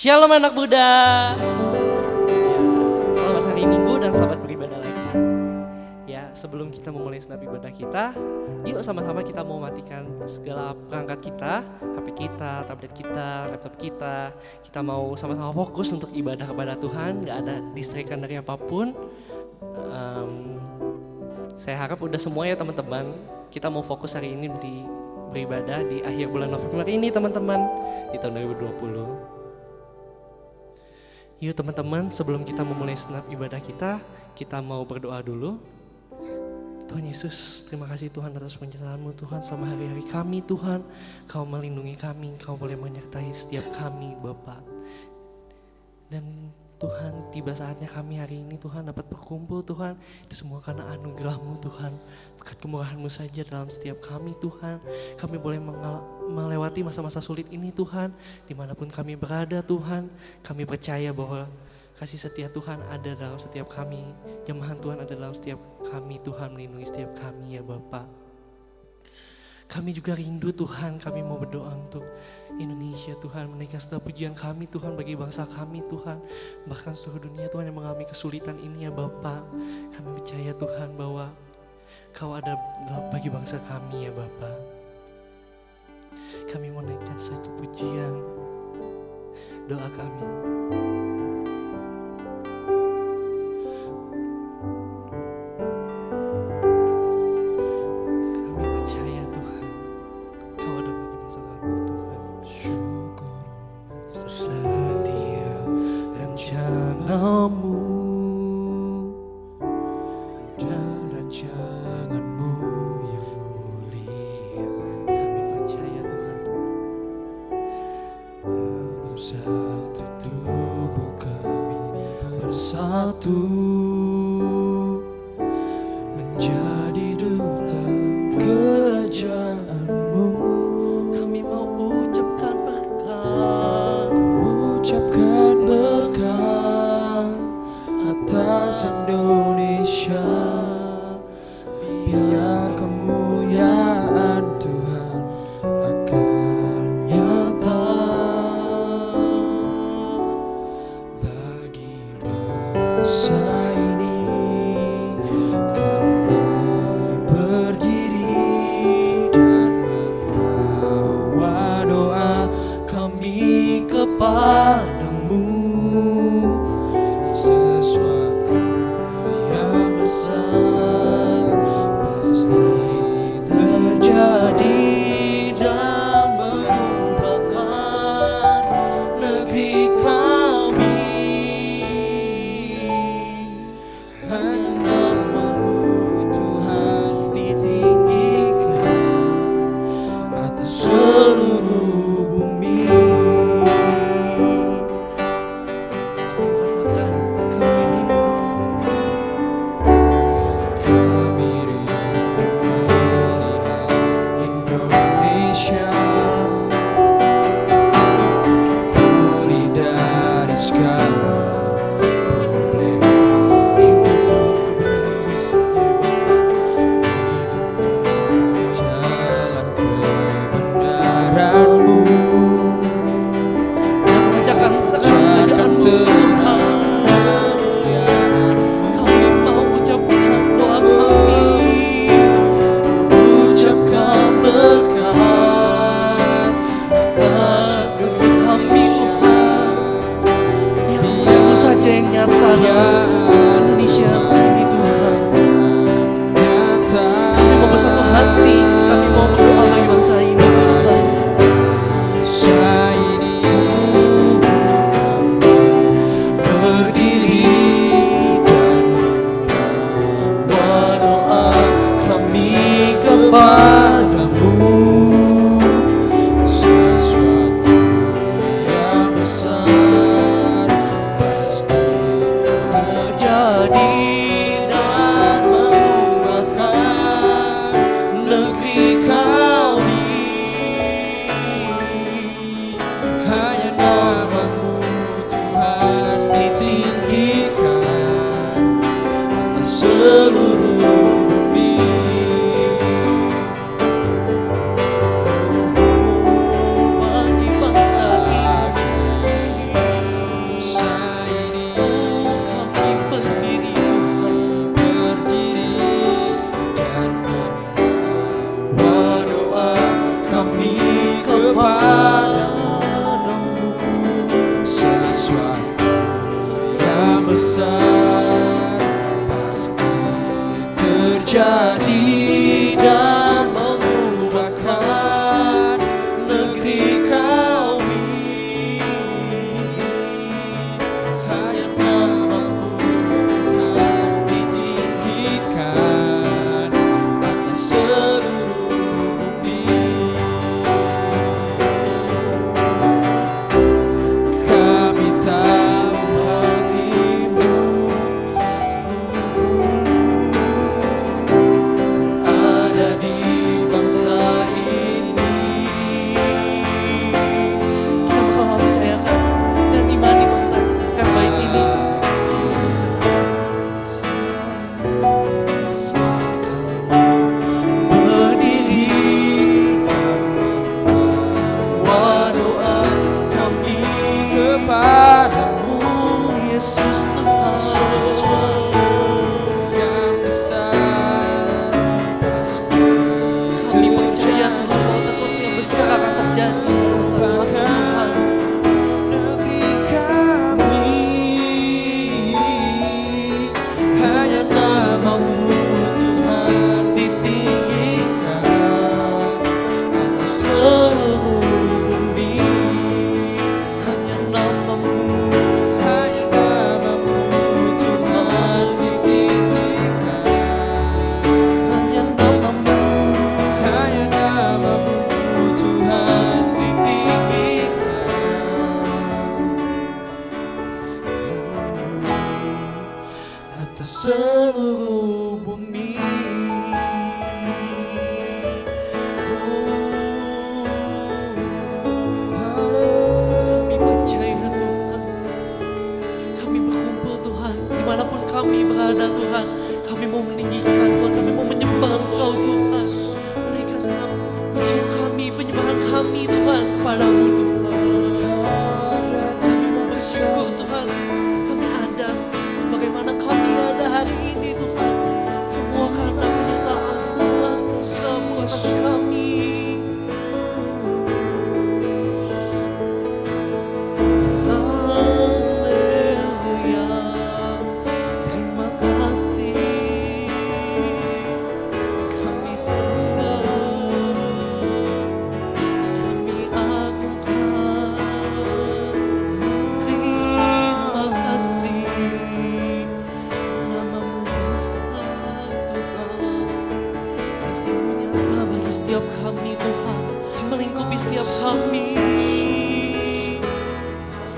Shalom anak muda. Ya, selamat hari Minggu dan selamat beribadah lagi. Ya, sebelum kita memulai senap ibadah kita, yuk sama-sama kita mau matikan segala perangkat kita, HP kita, tablet kita, laptop kita. Kita mau sama-sama fokus untuk ibadah kepada Tuhan, gak ada distraikan dari apapun. Saya harap udah semua ya teman-teman. Kita mau fokus hari ini di beribadah di akhir bulan November ini teman-teman, di tahun 2020. Yuk teman-teman, sebelum kita memulai senap ibadah kita mau berdoa dulu. Tuhan Yesus, terima kasih Tuhan atas penyertaan-Mu Tuhan sama hari-hari kami Tuhan. Kau melindungi kami, Kau boleh menyertai setiap kami Bapa. Dan Tuhan, tiba saatnya kami hari ini Tuhan dapat berkumpul Tuhan. Itu semua karena anugerah-Mu Tuhan. Berkat kemurahan-Mu saja dalam setiap kami Tuhan. Kami boleh melewati masa-masa sulit ini Tuhan. Dimanapun kami berada Tuhan. Kami percaya bahwa kasih setia Tuhan ada dalam setiap kami. Jemahan Tuhan ada dalam setiap kami Tuhan. Melindungi setiap kami ya Bapa. Kami juga rindu Tuhan, kami mau berdoa untuk Indonesia Tuhan, menaikkan segala pujian kami Tuhan bagi bangsa kami Tuhan. Bahkan seluruh dunia Tuhan yang mengalami kesulitan ini ya Bapa. Kami percaya Tuhan bahwa Kau ada bagi bangsa kami ya Bapa. Kami mau naikkan satu pujian, doa kami. atas seluruh bumi. Kami percaya Tuhan, kami berkumpul Tuhan, dimanapun kami berada Tuhan, kami mau meninggikan Tuhan, kami mau menyembah Engkau Tuhan, menaikkan senam pujian kami, penyembahan kami Tuhan kepadamu Tuhan. Kami mau bersyukur Tuhan, kami ada bagaimana kami ada hari ini Tuhan, semua karena penyertaan Tuhan kamu atas kami. Setiap kami Tuhan, melingkupi setiap kami,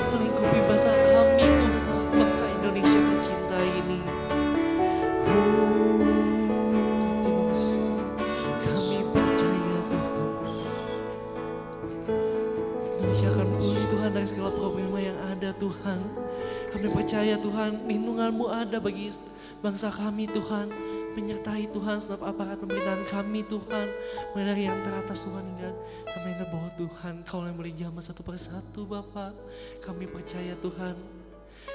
melingkupi bangsa kami Tuhan, bangsa Indonesia tercinta ini. Kami percaya Tuhan, Indonesia akan pulih Tuhan dari segala problema yang ada Tuhan. Kami percaya Tuhan, lindungan-Mu ada bagi bangsa kami Tuhan. Menyertai Tuhan segenap aparat pemerintahan kami Tuhan, mulai dari yang teratas Tuhan hingga sampai yang terbawah Tuhan. Kau yang boleh jamah satu persatu Bapa. Kami percaya Tuhan,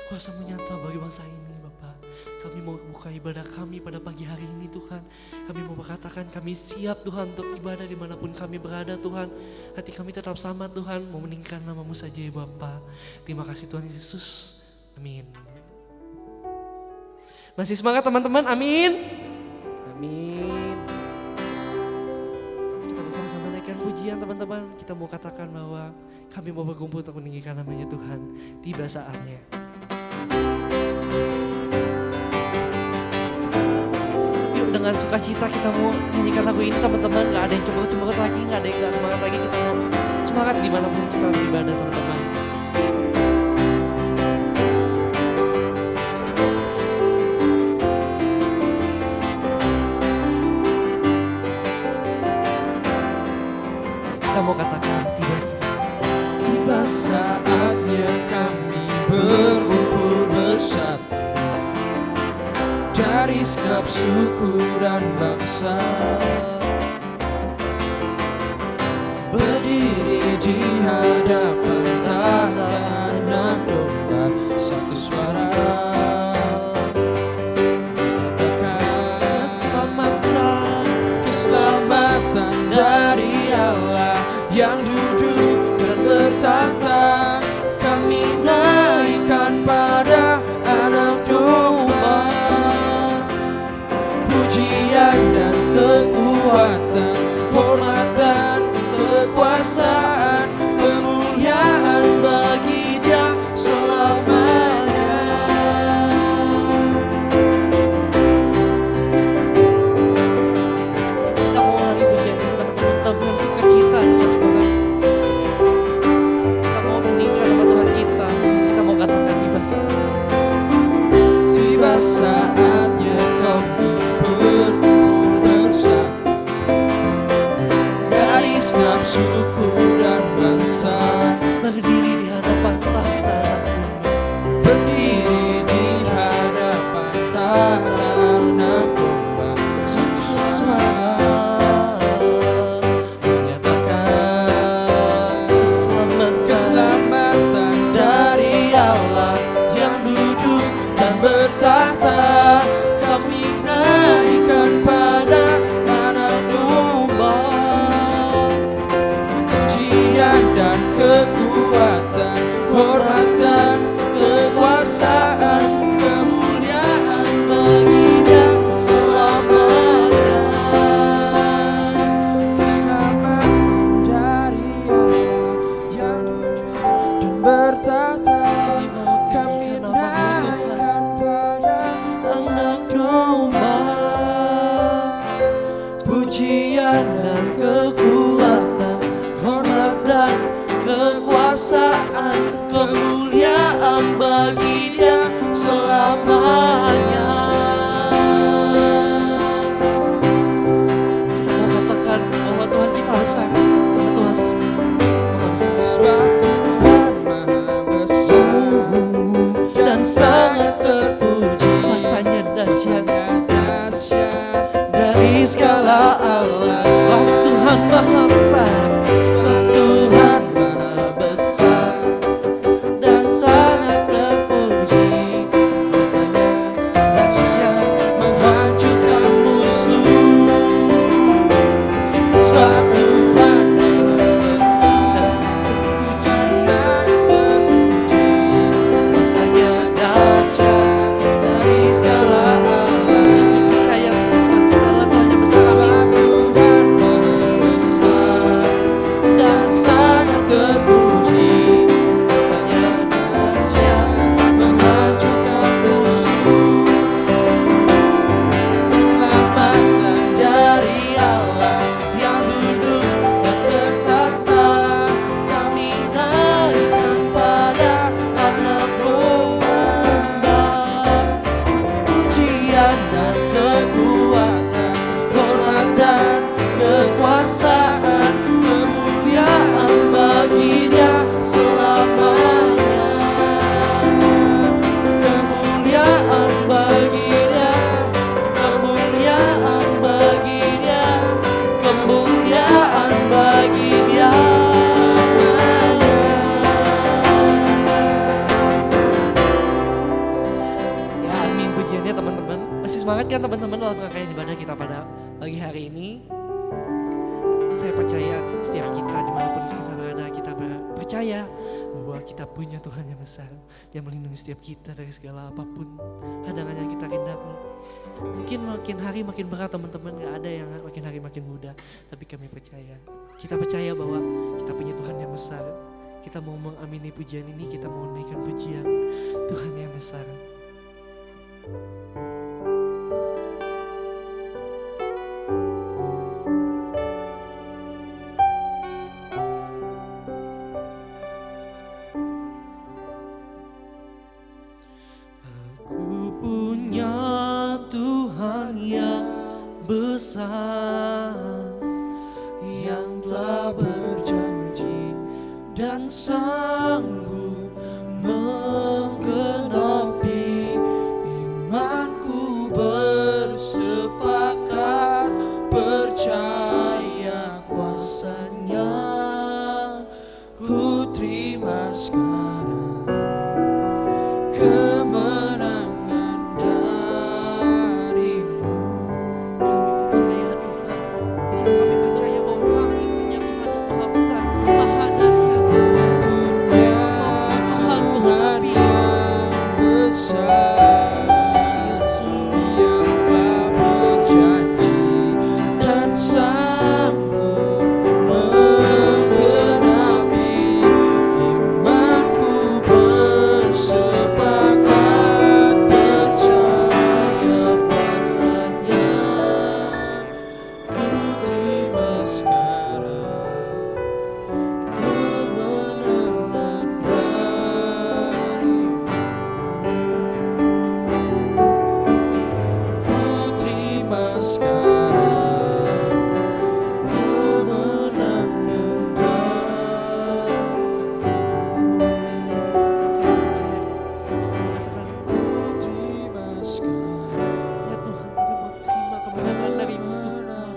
kuasa-Mu nyata bagi bangsa ini Bapa. Kami mau buka ibadah kami pada pagi hari ini Tuhan. Kami mau berkatakan kami siap Tuhan untuk ibadah dimanapun kami berada Tuhan. Hati kami tetap sama Tuhan, mau meninggikan nama-Mu saja ya Bapa. Terima kasih Tuhan Yesus, amin. Masih semangat teman-teman, amin. Amin. Kita bersama-sama naikkan pujian teman-teman. Kita mau katakan bahwa kami mau berkumpul untuk meninggikan namanya Tuhan. Tiba saatnya. Yuk dengan sukacita kita mau nyanyikan lagu ini teman-teman. Gak ada yang cemberut-cemberut lagi, gak ada yang gak semangat lagi. Kita mau semangat dimanapun kita beribadah teman-teman. Kita mau katakan tiba saatnya kami berkumpul bersatu dari setiap suku dan bangsa, berdiri di hadapan tahta Anak Domba, satu suara menyatakan keselamatan dari Allah yang duduk dan bertahta. Kami naikkan pada Anak Domba pujian dan kekuatan, hormat dan kekuasaan, kemuliaan bagi Dia selamanya. Kita mau lagi pujian ini teman-teman, dengan sukacita, dengan semangat. Kita mau meninggikan nama Tuhan kita. Kita mau katakan tiba saatnya kami berkumpul bersatu dari setiap suku dan bangsa, berdiri di hadapan tahta Anak Domba, berdiri di hadapan tahta Anak Domba, satu suara menyatakan keselamatan dari Allah yang duduk dan bertahta. pujiannya teman-teman. Masih semangat kan teman-teman dalam rangkaian ibadah kita pada pagi hari ini? Saya percaya setiap kita dimanapun kita berada, kita percaya bahwa kita punya Tuhan yang besar yang melindungi setiap kita dari segala apapun hadangan yang kita hadapi. Mungkin makin hari makin berat teman-teman, gak ada yang makin hari makin mudah. Tapi kami percaya, kita percaya bahwa kita punya Tuhan yang besar. Kita mau mengamini pujian ini, kita mau menaikkan pujian Tuhan yang besar. Aku punya Tuhan yang besar, yang telah berjanji dan sanggup menggenapi imanku, bersepakat percaya kuasanya. Ku terima sekarang kemenangan darimu. Kami percaya Tuhan, siapa kami percaya bahwa kami punya Tuhan yang maha besar, maha dahsyat. Tuhan yang besar, yang telah berjanji dan sanggup menggenapi imanku, bersepakat percaya kuasanya. Ku terima sekarang kemenangan darimu. Ku terima sekarang kemenangan darimu. Ku terima sekarang Ya Tuhan, kami mau terima kemenangan darimu Tuhan.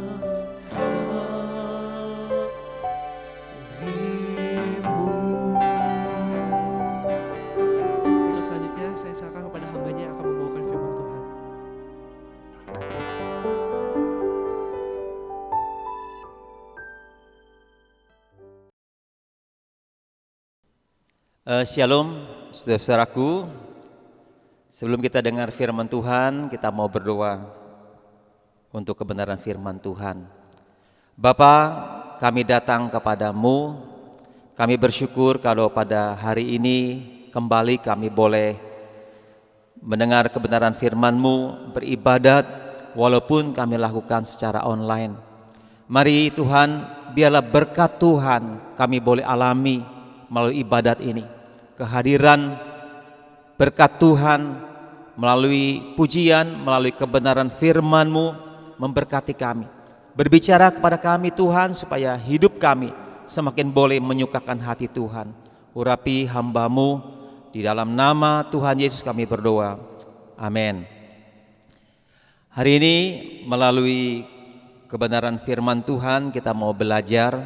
Untuk selanjutnya saya serahkan kepada hambanya yang akan membawakan firman Tuhan. Shalom, saudara-saudaraku. Sebelum kita dengar firman Tuhan, kita mau berdoa untuk kebenaran firman Tuhan. Bapa, kami datang kepadamu. Kami bersyukur kalau pada hari ini kembali kami boleh mendengar kebenaran firman-Mu, beribadat walaupun kami lakukan secara online. Mari Tuhan, biarlah berkat Tuhan kami boleh alami melalui ibadat ini. Kehadiran berkat Tuhan melalui pujian, melalui kebenaran firman-Mu memberkati kami. Berbicara kepada kami Tuhan supaya hidup kami semakin boleh menyukakan hati Tuhan. Urapi hamba-Mu, di dalam nama Tuhan Yesus kami berdoa. Amin. Hari ini melalui kebenaran firman Tuhan kita mau belajar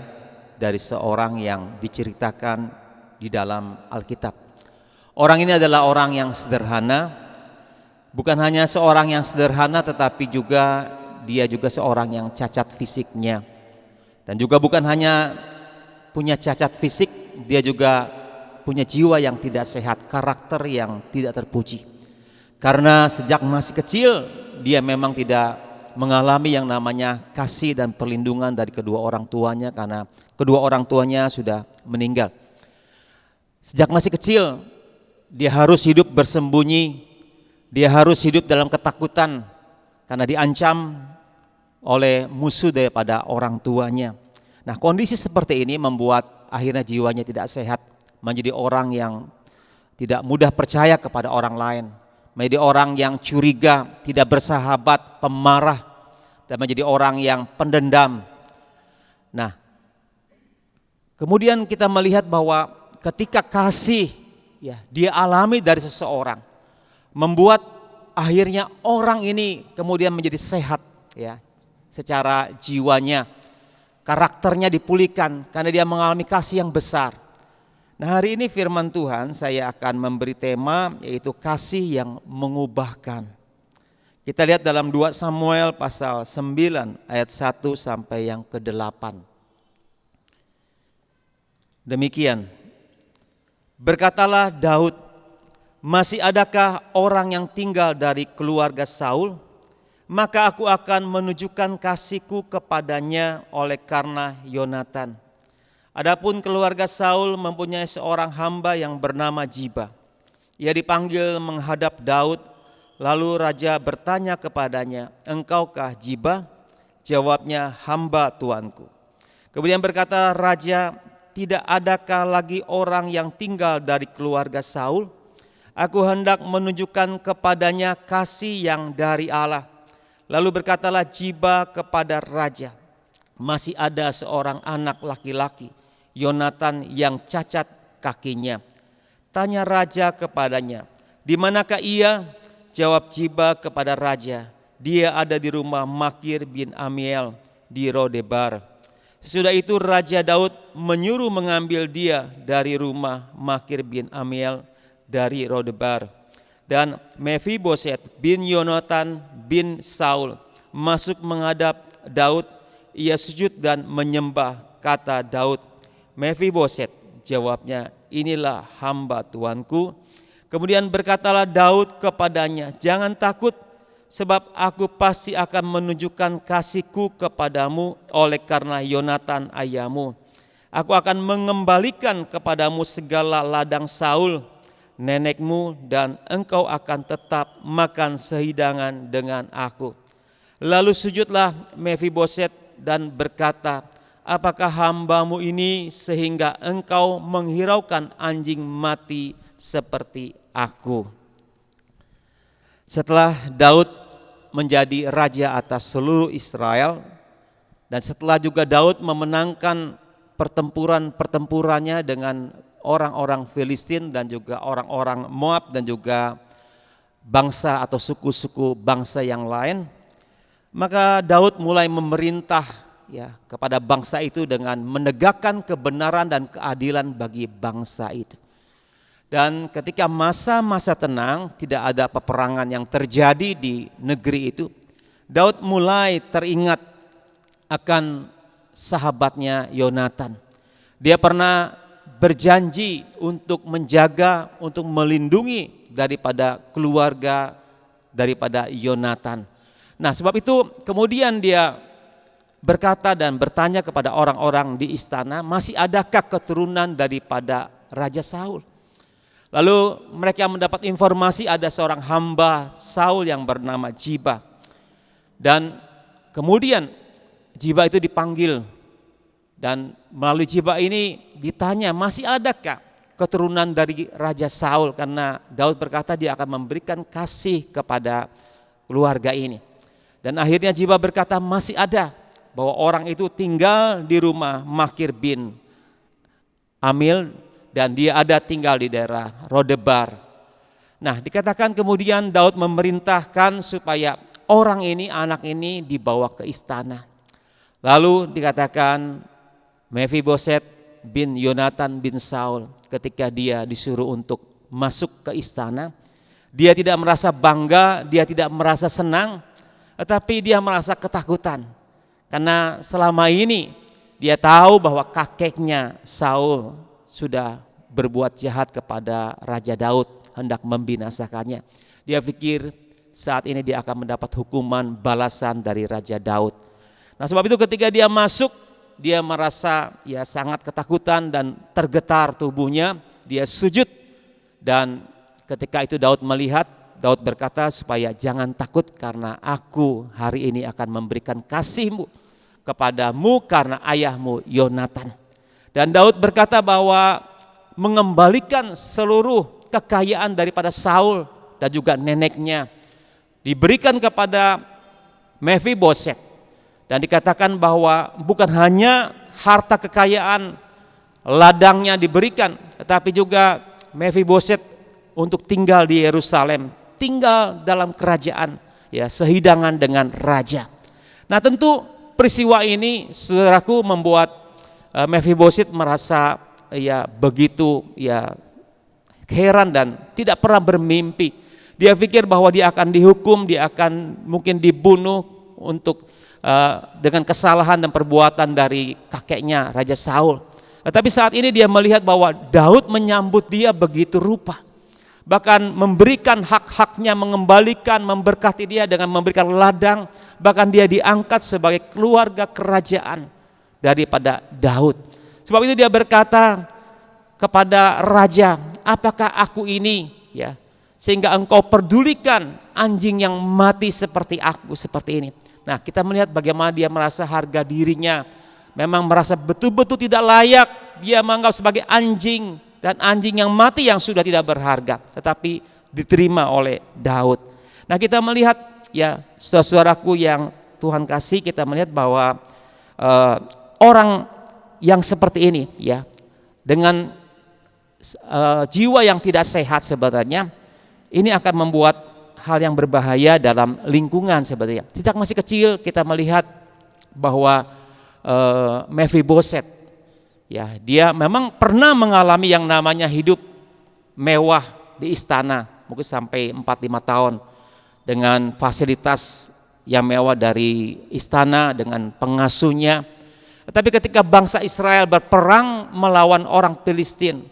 dari seorang yang diceritakan di dalam Alkitab. Orang ini adalah orang yang sederhana. Bukan hanya seorang yang sederhana, tetapi juga dia juga seorang yang cacat fisiknya. Dan juga bukan hanya punya cacat fisik, dia juga punya jiwa yang tidak sehat, karakter yang tidak terpuji. Karena sejak masih kecil dia memang tidak mengalami yang namanya kasih dan perlindungan dari kedua orang tuanya, karena kedua orang tuanya sudah meninggal. Sejak masih kecil dia harus hidup bersembunyi, dia harus hidup dalam ketakutan karena diancam oleh musuh daripada orang tuanya. Nah, kondisi seperti ini membuat akhirnya jiwanya tidak sehat, menjadi orang yang tidak mudah percaya kepada orang lain, menjadi orang yang curiga, tidak bersahabat, pemarah, dan menjadi orang yang pendendam. Nah, kemudian kita melihat bahwa ketika kasih ya dia alami dari seseorang membuat akhirnya orang ini kemudian menjadi sehat ya secara jiwanya, karakternya dipulihkan karena dia mengalami kasih yang besar. Nah, hari ini firman Tuhan saya akan memberi tema yaitu kasih yang mengubahkan. Kita lihat dalam 2 Samuel pasal 9 ayat 1 sampai yang ke-8. Demikian, berkatalah Daud, masih adakah orang yang tinggal dari keluarga Saul? Maka aku akan menunjukkan kasihku kepadanya oleh karena Yonatan. Adapun keluarga Saul mempunyai seorang hamba yang bernama Ziba. Ia dipanggil menghadap Daud, lalu raja bertanya kepadanya, engkaukah Ziba? Jawabnya, hamba tuanku. Kemudian berkata raja, tidak adakah lagi orang yang tinggal dari keluarga Saul? Aku hendak menunjukkan kepadanya kasih yang dari Allah. Lalu berkatalah Ziba kepada raja, masih ada seorang anak laki-laki, Yonatan, yang cacat kakinya. Tanya raja kepadanya, di manakah ia? Jawab Ziba kepada raja, dia ada di rumah Makir bin Amiel di Rodebar. Sesudah itu Raja Daud menyuruh mengambil dia dari rumah Makir bin Amiel dari Rodebar. Dan Mephiboset bin Yonatan bin Saul masuk menghadap Daud. Ia sujud dan menyembah. Kata Daud, Mephiboset. Jawabnya, inilah hamba tuanku. Kemudian berkatalah Daud kepadanya, jangan takut, sebab aku pasti akan menunjukkan kasihku kepadamu oleh karena Yonatan ayahmu. Aku akan mengembalikan kepadamu segala ladang Saul, nenekmu, dan engkau akan tetap makan sehidangan dengan aku. Lalu sujudlah Mephiboset dan berkata, apakah hambamu ini sehingga engkau menghiraukan anjing mati seperti aku? Setelah Daud menjadi raja atas seluruh Israel, dan setelah juga Daud memenangkan pertempurannya dengan orang-orang Filistin dan juga orang-orang Moab dan juga bangsa atau suku-suku bangsa yang lain, maka Daud mulai memerintah kepada bangsa itu dengan menegakkan kebenaran dan keadilan bagi bangsa itu. Dan ketika masa-masa tenang, tidak ada peperangan yang terjadi di negeri itu, Daud mulai teringat akan sahabatnya Yonatan. Dia pernah berjanji untuk menjaga, untuk melindungi daripada keluarga daripada Yonatan. Nah, sebab itu kemudian dia berkata dan bertanya kepada orang-orang di istana, masih adakah keturunan daripada Raja Saul? Lalu mereka mendapat informasi ada seorang hamba Saul yang bernama Ziba. Dan kemudian Ziba itu dipanggil, dan melalui Ziba ini ditanya, masih adakah keturunan dari Raja Saul? Karena Daud berkata dia akan memberikan kasih kepada keluarga ini. Dan akhirnya Ziba berkata masih ada, bahwa orang itu tinggal di rumah Makir bin Amil, dan dia ada tinggal di daerah Rodebar. Nah, dikatakan kemudian Daud memerintahkan supaya orang ini, anak ini dibawa ke istana. Lalu dikatakan Mephiboset bin Yonatan bin Saul, ketika dia disuruh untuk masuk ke istana, dia tidak merasa bangga, dia tidak merasa senang, tetapi dia merasa ketakutan. Karena selama ini dia tahu bahwa kakeknya Saul sudah berbuat jahat kepada Raja Daud, hendak membinasakannya. Dia pikir saat ini dia akan mendapat hukuman balasan dari Raja Daud. Nah, sebab itu ketika dia masuk, dia merasa sangat ketakutan dan tergetar tubuhnya. Dia sujud, dan ketika itu Daud melihat, Daud berkata supaya jangan takut karena aku hari ini akan memberikan kasihmu kepadamu karena ayahmu Yonatan. Dan Daud berkata bahwa mengembalikan seluruh kekayaan daripada Saul dan juga neneknya diberikan kepada Mephiboset. Dan dikatakan bahwa bukan hanya harta kekayaan ladangnya diberikan, tetapi juga Mephiboset untuk tinggal di Yerusalem, tinggal dalam kerajaan, sehidangan dengan raja. Nah, tentu peristiwa ini, saudaraku, membuat Mephiboset merasa begitu heran dan tidak pernah bermimpi Dia pikir bahwa dia akan dihukum, dia akan mungkin dibunuh untuk dengan kesalahan dan perbuatan dari kakeknya Raja Saul. Tetapi saat ini dia melihat bahwa Daud menyambut dia begitu rupa. Bahkan memberikan hak-haknya, mengembalikan, memberkati dia dengan memberikan ladang. Bahkan dia diangkat sebagai keluarga kerajaan daripada Daud. Sebab itu dia berkata kepada raja, apakah aku ini, ya, sehingga engkau pedulikan anjing yang mati seperti aku seperti ini. Nah, kita melihat bagaimana dia merasa harga dirinya memang merasa betul-betul tidak layak. Dia menganggap sebagai anjing, dan anjing yang mati yang sudah tidak berharga, tetapi diterima oleh Daud. Nah, kita melihat, ya, saudara-saudaraku yang Tuhan kasih, kita melihat bahwa orang yang seperti ini, ya, dengan jiwa yang tidak sehat sebenarnya, ini akan membuat hal yang berbahaya dalam lingkungan sebenarnya. Sejak masih kecil kita melihat bahwa Mephiboset, ya, dia memang pernah mengalami yang namanya hidup mewah di istana, mungkin sampai 4-5 tahun dengan fasilitas yang mewah dari istana dengan pengasuhnya. Tetapi ketika bangsa Israel berperang melawan orang Filistin,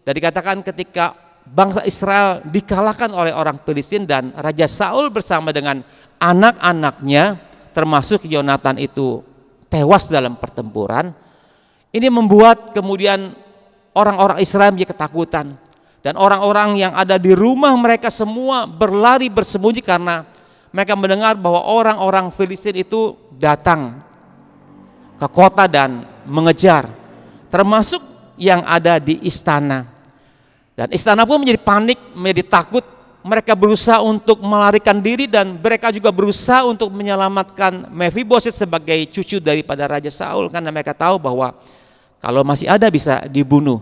dan dikatakan ketika bangsa Israel dikalahkan oleh orang Filistin dan Raja Saul bersama dengan anak-anaknya termasuk Yonatan itu tewas dalam pertempuran, ini membuat kemudian orang-orang Israel menjadi ketakutan, dan orang-orang yang ada di rumah mereka semua berlari bersembunyi karena mereka mendengar bahwa orang-orang Filistin itu datang ke kota dan mengejar, termasuk yang ada di istana. Dan istana pun menjadi panik, menjadi takut. Mereka berusaha untuk melarikan diri dan mereka juga berusaha untuk menyelamatkan Mephiboset sebagai cucu daripada Raja Saul, karena mereka tahu bahwa kalau masih ada bisa dibunuh.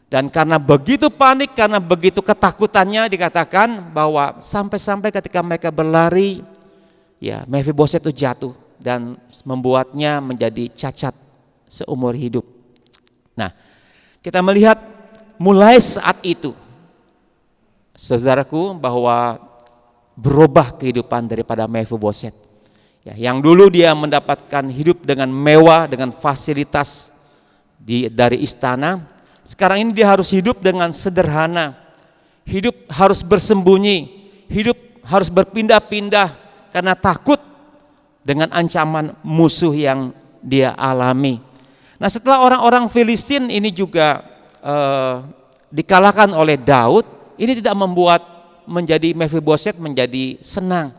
Dan karena begitu panik, karena begitu ketakutannya, dikatakan bahwa sampai-sampai ketika mereka berlari, ya, Mephiboset itu jatuh dan membuatnya menjadi cacat seumur hidup. Nah, kita melihat mulai saat itu, saudaraku, bahwa berubah kehidupan daripada Mephiboset. Ya, yang dulu dia mendapatkan hidup dengan mewah, dengan fasilitas dari istana, sekarang ini dia harus hidup dengan sederhana. Hidup harus bersembunyi, hidup harus berpindah-pindah karena takut dengan ancaman musuh yang dia alami. Nah, setelah orang-orang Filistin ini juga dikalahkan oleh Daud, ini tidak membuat Mephiboset menjadi senang,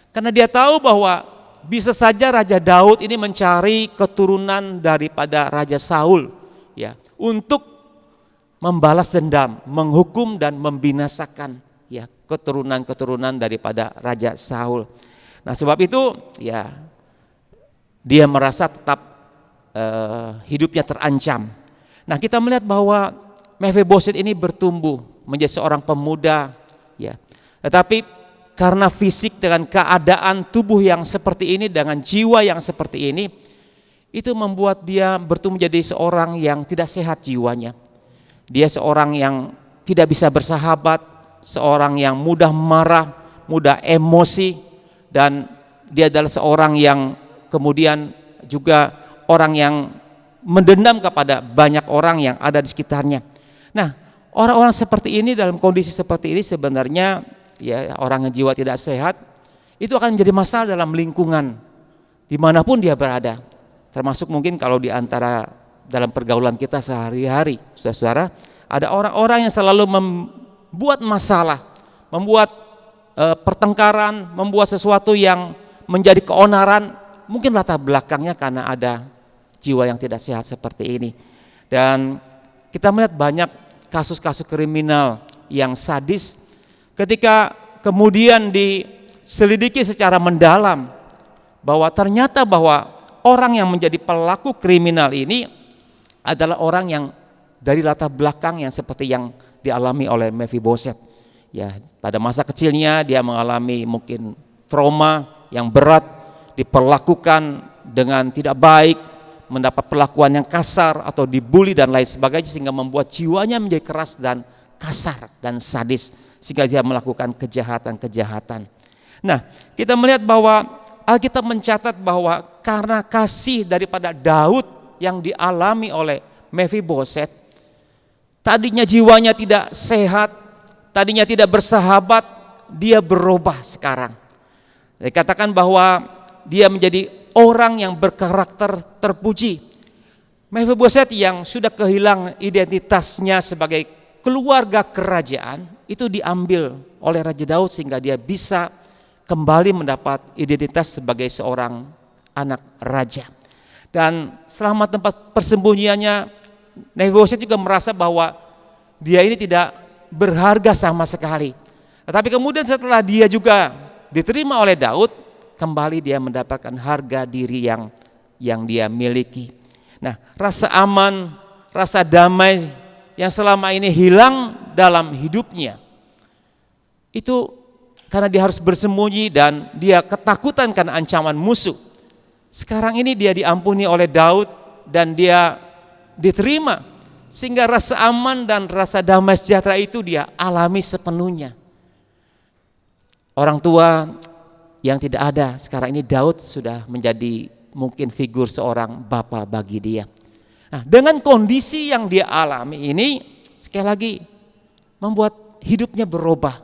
karena dia tahu bahwa bisa saja Raja Daud ini mencari keturunan daripada Raja Saul, ya, untuk membalas dendam, menghukum dan membinasakan, ya, keturunan-keturunan daripada Raja Saul. Nah, sebab itu, ya, dia merasa tetap hidupnya terancam. Nah, kita melihat bahwa Mephiboset ini bertumbuh menjadi seorang pemuda, ya. Tetapi karena fisik dengan keadaan tubuh yang seperti ini, dengan jiwa yang seperti ini, itu membuat dia bertumbuh menjadi seorang yang tidak sehat jiwanya. Dia seorang yang tidak bisa bersahabat, seorang yang mudah marah, mudah emosi, dan dia adalah seorang yang kemudian juga orang yang mendendam kepada banyak orang yang ada di sekitarnya. Nah, orang-orang seperti ini, dalam kondisi seperti ini sebenarnya, ya, orang yang jiwa tidak sehat itu akan menjadi masalah dalam lingkungan dimanapun dia berada, termasuk mungkin kalau di antara dalam pergaulan kita sehari-hari, saudara-saudara, ada orang-orang yang selalu membuat masalah, membuat pertengkaran, membuat sesuatu yang menjadi keonaran, mungkin latar belakangnya karena ada jiwa yang tidak sehat seperti ini. Dan kita melihat banyak kasus-kasus kriminal yang sadis, ketika kemudian diselidiki secara mendalam bahwa ternyata bahwa orang yang menjadi pelaku kriminal ini adalah orang yang dari latar belakang yang seperti yang dialami oleh Mephiboset. Ya, pada masa kecilnya dia mengalami mungkin trauma yang berat, diperlakukan dengan tidak baik, mendapat perlakuan yang kasar atau dibully dan lain sebagainya, sehingga membuat jiwanya menjadi keras dan kasar dan sadis, sehingga dia melakukan kejahatan-kejahatan. Nah, kita melihat bahwa Alkitab mencatat bahwa karena kasih daripada Daud yang dialami oleh Mephiboset, tadinya jiwanya tidak sehat, tadinya tidak bersahabat, dia berubah sekarang. Dikatakan bahwa dia menjadi orang yang berkarakter terpuji. Mephiboset yang sudah kehilangan identitasnya sebagai keluarga kerajaan itu diambil oleh Raja Daud sehingga dia bisa kembali mendapat identitas sebagai seorang anak raja. Dan selama tempat persembunyiannya, Mephiboset juga merasa bahwa dia ini tidak berharga sama sekali. Tetapi kemudian setelah dia juga diterima oleh Daud, kembali dia mendapatkan harga diri yang dia miliki. Nah, rasa aman, rasa damai yang selama ini hilang dalam hidupnya, itu karena dia harus bersembunyi dan dia ketakutan karena ancaman musuh. Sekarang ini dia diampuni oleh Daud dan dia diterima, sehingga rasa aman dan rasa damai sejahtera itu dia alami sepenuhnya. Orang tua yang tidak ada, sekarang ini Daud sudah menjadi mungkin figur seorang bapa bagi dia. Nah, dengan kondisi yang dia alami ini, sekali lagi membuat hidupnya berubah.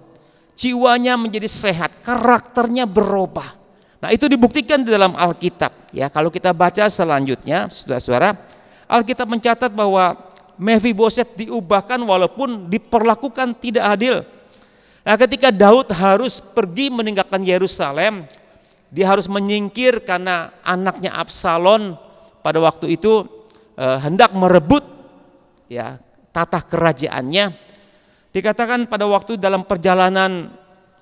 Jiwanya menjadi sehat, karakternya berubah. Nah, itu dibuktikan di dalam Alkitab. Ya, kalau kita baca selanjutnya, saudara-saudara, Alkitab mencatat bahwa Mephiboset diubahkan walaupun diperlakukan tidak adil. Nah, ketika Daud harus pergi meninggalkan Yerusalem, dia harus menyingkir karena anaknya Absalom pada waktu itu hendak merebut ya tahta kerajaannya. Dikatakan pada waktu dalam perjalanan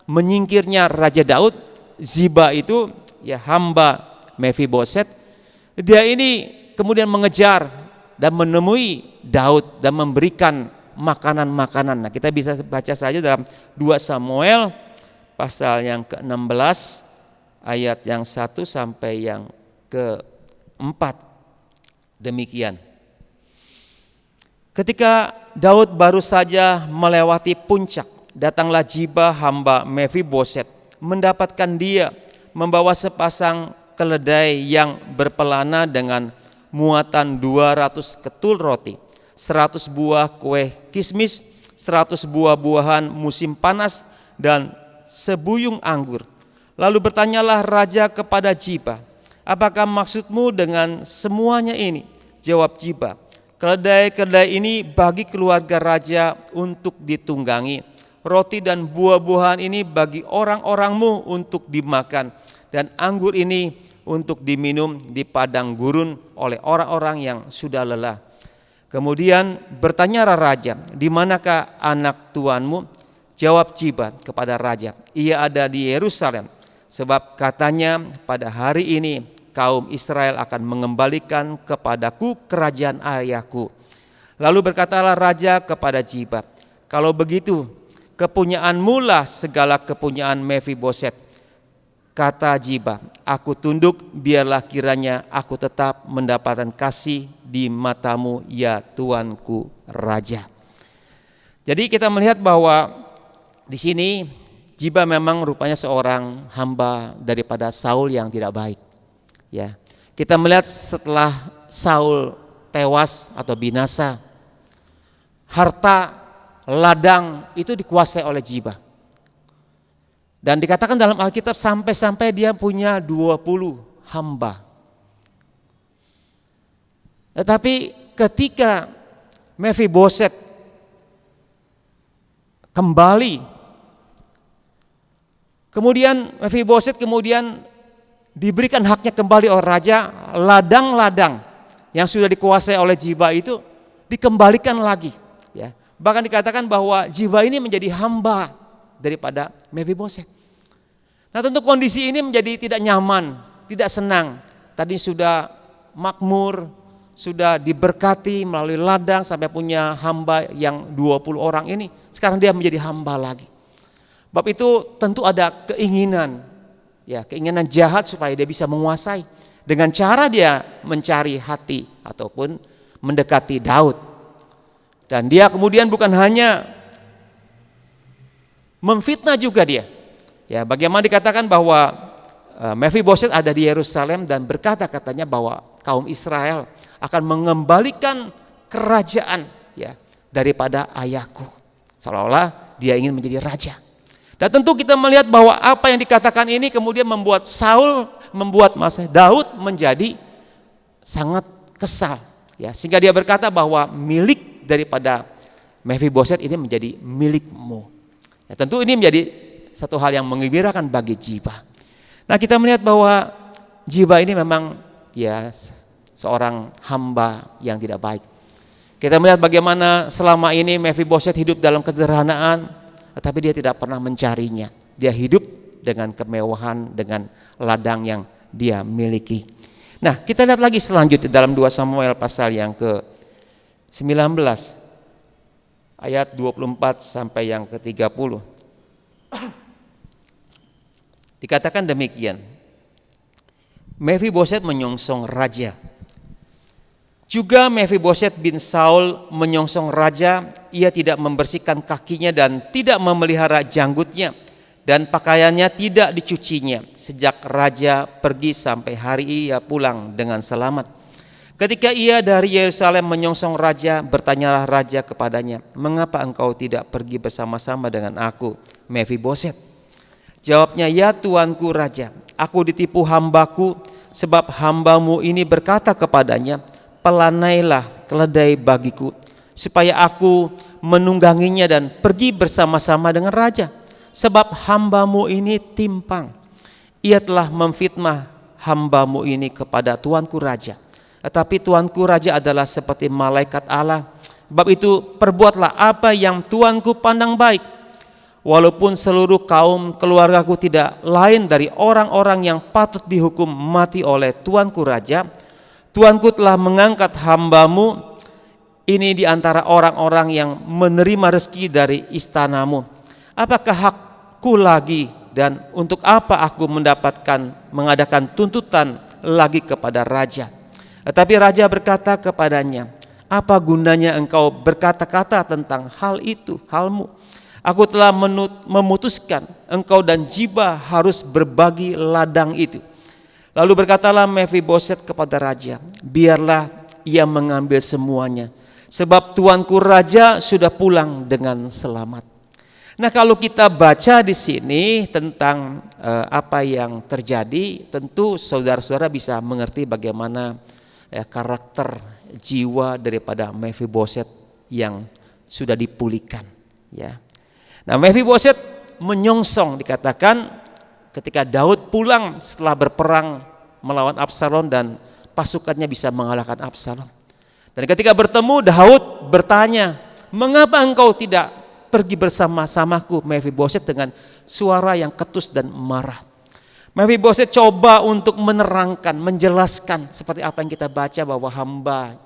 menyingkirnya Raja Daud, Ziba itu ya hamba Mephiboset, dia ini kemudian mengejar dan menemui Daud dan memberikan makanan-makanan. Nah, kita bisa baca saja dalam 2 Samuel pasal yang ke-16 ayat yang 1 sampai yang ke-4. Demikian. Ketika Daud baru saja melewati puncak, datanglah Ziba hamba Mephiboset mendapatkan dia membawa sepasang keledai yang berpelana dengan muatan 200 ketul roti, 100 buah kue kismis, 100 buah-buahan musim panas, dan sebuyung anggur. Lalu bertanyalah raja kepada Ziba, apakah maksudmu dengan semuanya ini? Jawab Ziba, keledai-keledai ini bagi keluarga raja untuk ditunggangi. Roti dan buah-buahan ini bagi orang-orangmu untuk dimakan. Dan anggur ini untuk diminum di padang gurun oleh orang-orang yang sudah lelah. Kemudian bertanyalah raja, di manakah anak tuanmu? Jawab Ziba kepada raja, ia ada di Yerusalem. Sebab katanya pada hari ini kaum Israel akan mengembalikan kepadaku kerajaan ayahku. Lalu berkatalah raja kepada Ziba, kalau begitu kepunyaanmu lah segala kepunyaan Mephiboset. Kata Ziba, aku tunduk, biarlah kiranya aku tetap mendapatkan kasih di matamu ya tuanku raja. Jadi kita melihat bahwa di sini Ziba memang rupanya seorang hamba daripada Saul yang tidak baik. Ya, kita melihat setelah Saul tewas atau binasa, harta ladang itu dikuasai oleh Ziba. Dan dikatakan dalam Alkitab sampai-sampai dia punya 20 hamba. Tetapi ketika Mephiboset kembali, kemudian Mephiboset diberikan haknya kembali oleh raja, ladang-ladang yang sudah dikuasai oleh Ziba itu dikembalikan lagi. Ya, bahkan dikatakan bahwa Ziba ini menjadi hamba daripada Mephiboset. Nah, tentu kondisi ini menjadi tidak nyaman, tidak senang. Tadi sudah makmur, sudah diberkati melalui ladang sampai punya hamba yang 20 orang ini. Sekarang dia menjadi hamba lagi. Bab itu tentu ada keinginan, ya keinginan jahat supaya dia bisa menguasai. Dengan cara dia mencari hati ataupun mendekati Daud. Dan dia kemudian bukan hanya memfitnah juga dia. Ya, bagaimana dikatakan bahwa Mephibosheth ada di Yerusalem dan berkata katanya bahwa kaum Israel akan mengembalikan kerajaan ya daripada ayahku. Seolah-olah dia ingin menjadi raja. Dan tentu kita melihat bahwa apa yang dikatakan ini kemudian membuat Daud menjadi sangat kesal ya, sehingga dia berkata bahwa milik daripada Mephibosheth ini menjadi milikmu. Ya, tentu ini menjadi satu hal yang menggembirakan bagi Ziba. Nah, kita melihat bahwa Ziba ini memang ya seorang hamba yang tidak baik. Kita melihat bagaimana selama ini Mephibosheth hidup dalam kesederhanaan, tetapi dia tidak pernah mencarinya. Dia hidup dengan kemewahan, dengan ladang yang dia miliki. Nah, kita lihat lagi selanjutnya dalam 2 Samuel pasal yang ke-19 ayat 24 sampai yang ke-30. Dikatakan demikian, Mephibosheth menyongsong raja. Juga Mephibosheth bin Saul menyongsong raja, ia tidak membersihkan kakinya dan tidak memelihara janggutnya, dan pakaiannya tidak dicucinya sejak raja pergi sampai hari ia pulang dengan selamat. Ketika ia dari Yerusalem menyongsong raja, bertanyalah raja kepadanya, "Mengapa engkau tidak pergi bersama-sama dengan aku, Mephibosheth?" Jawabnya, "Ya tuanku raja, aku ditipu hambaku, sebab hambamu ini berkata kepadanya, pelanailah keledai bagiku, supaya aku menungganginya dan pergi bersama-sama dengan raja. Sebab hambamu ini timpang, ia telah memfitnah hambamu ini kepada tuanku raja. Tetapi tuanku raja adalah seperti malaikat Allah, sebab itu perbuatlah apa yang tuanku pandang baik. Walaupun seluruh kaum keluargaku tidak lain dari orang-orang yang patut dihukum mati oleh tuanku raja, tuanku telah mengangkat hambamu ini di antara orang-orang yang menerima rezeki dari istanamu. Apakah hakku lagi dan untuk apa aku mengadakan tuntutan lagi kepada raja?" Tetapi raja berkata kepadanya, "Apa gunanya engkau berkata-kata tentang hal itu, halmu? Aku telah memutuskan engkau dan Ziba harus berbagi ladang itu." Lalu berkatalah Mephibosheth kepada raja, "Biarlah ia mengambil semuanya, sebab tuanku raja sudah pulang dengan selamat." Nah, kalau kita baca di sini tentang apa yang terjadi, tentu saudara-saudara bisa mengerti bagaimana karakter jiwa daripada Mephibosheth yang sudah dipulihkan. Ya. Nah, Mephibosheth menyongsong, dikatakan ketika Daud pulang setelah berperang melawan Absalom dan pasukannya bisa mengalahkan Absalom. Dan ketika bertemu, Daud bertanya, "Mengapa engkau tidak pergi bersama-samaku, Mephibosheth?" dengan suara yang ketus dan marah. Mephibosheth coba untuk menerangkan, menjelaskan seperti apa yang kita baca bahwa hamba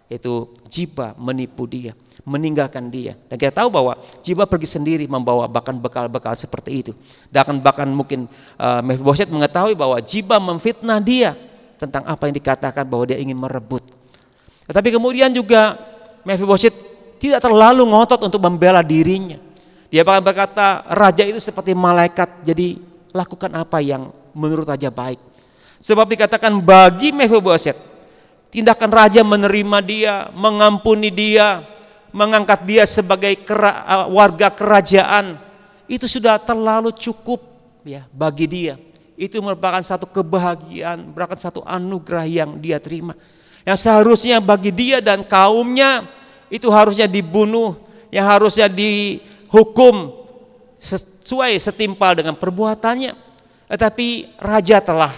itu Ziba menipu dia, meninggalkan dia. Dan kita tahu bahwa Ziba pergi sendiri membawa bahkan bekal-bekal seperti itu. Dan bahkan mungkin Mephibosheth mengetahui bahwa Ziba memfitnah dia tentang apa yang dikatakan bahwa dia ingin merebut. Tetapi kemudian juga Mephibosheth tidak terlalu ngotot untuk membela dirinya. Dia bahkan berkata, "Raja itu seperti malaikat, jadi lakukan apa yang menurut raja baik." Sebab dikatakan bagi Mephibosheth, tindakan raja menerima dia, mengampuni dia, mengangkat dia sebagai warga kerajaan, itu sudah terlalu cukup ya bagi dia. Itu merupakan satu kebahagiaan, merupakan satu anugerah yang dia terima. Yang seharusnya bagi dia dan kaumnya itu harusnya dibunuh, yang harusnya dihukum sesuai setimpal dengan perbuatannya. Tetapi raja telah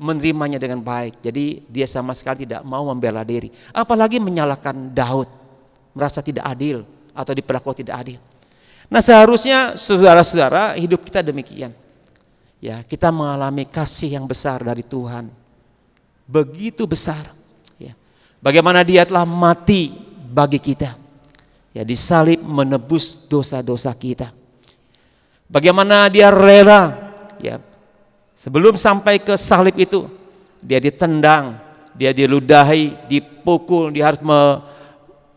menerimanya dengan baik. Jadi dia sama sekali tidak mau membela diri. Apalagi menyalahkan Daud, merasa tidak adil atau diperlakukan tidak adil. Nah, seharusnya saudara-saudara hidup kita demikian. Ya, kita mengalami kasih yang besar dari Tuhan. Begitu besar. Ya. Bagaimana dia telah mati bagi kita. Ya, disalib menebus dosa-dosa kita. Bagaimana dia rela, ya, sebelum sampai ke salib itu, dia ditendang, dia diludahi, dipukul, dia harus